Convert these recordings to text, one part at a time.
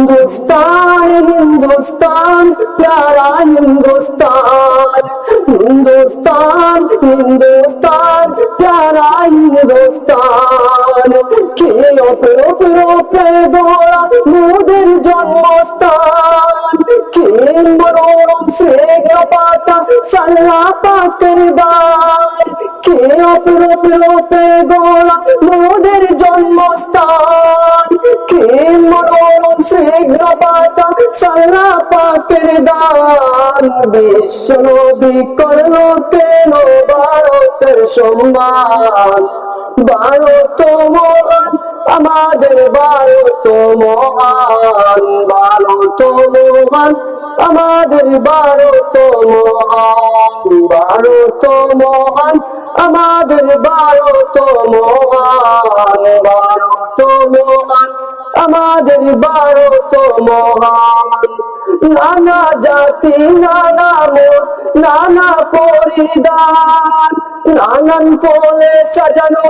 हिंदुस्तान हिंदुस्तान प्यारा हिंदुस्तान, हिंदुस्तान हिंदुस्तान प्यारा हिंदुस्तान। के অপরূপে গড়া মোদের জন্মস্থান, কে মনোরম স্নেহ পাতা সাল্লা পাকের দান। কে অপরূপে গড়া মোদের জন্মস্থান, কে মনোরম স্নেহ পাতা সাল্লা পাকের দান। বিশ্ব নবী করলো কেন ভারতের সম্মান, ভারত মহান আমাদের ভারত মহান, ভারত মহান আমাদের ভারত মহান, ভারত মহান আমাদের ভারত মহান, ভারত মহান আমাদের ভারত মহান। নানা জাতি নানা মত নানা পরিধান, নানান ফুলে সাজানো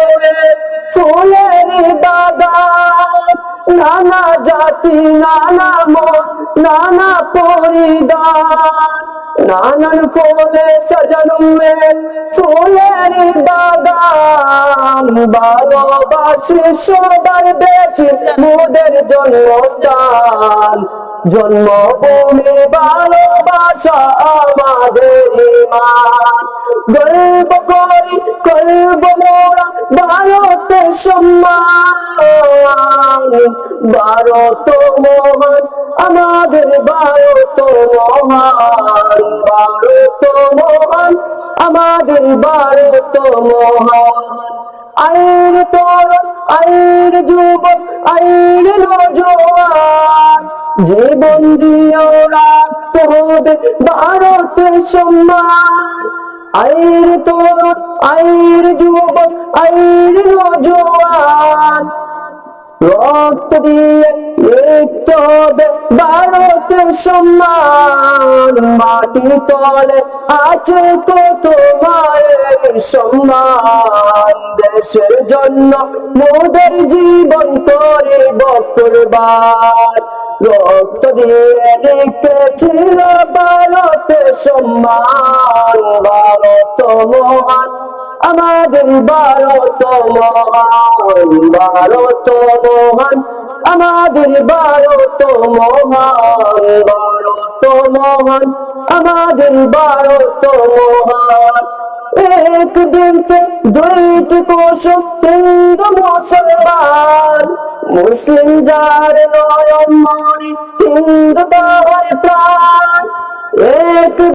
ফুলের বাগান। নানা জাতি নানা মত নানা পরিধান, নানান ফুলে সাজানো ফুলের বাগান। ভালোবাসি সবার বেশি মোদের জন্মস্থান, জন্মভূমির ভালোবাসা আমাদের ঈমান। গর্ব করি করব মোরা ভারতের সম্মান, ভারত মহান আমাদের ভারত মহান, ভারত মহান আমাদের ভারত মহান। আইর তরুণ আইর যুবক আইর নওজোয়ান, জীবন দিয়েও রাখতে হবে ভারতের সম্মান। আইর তরুণ আইর যুবক আইর নওজোয়ান, রক্ত দিয়ে লিখতে হবে ভারতের সম্মান। মাটির তলে আছে কত মায়ের সম্মান, দেশের জন্য মোদের জীবন করিব কুরবান। রক্ত দিয়ে লিখেছিল ভারতের সম্মান, ভারত মহান আমাদের ভারত মহান, ভারত মহান আমাদের ভারত মহান, ভারত মহান আমাদের ভারত মহান। একদিন দুইটি কোষম হিন্দু মুসলমান, মুসলিম যার নয়ন মনি হিন্দু তার প্রাণ। এক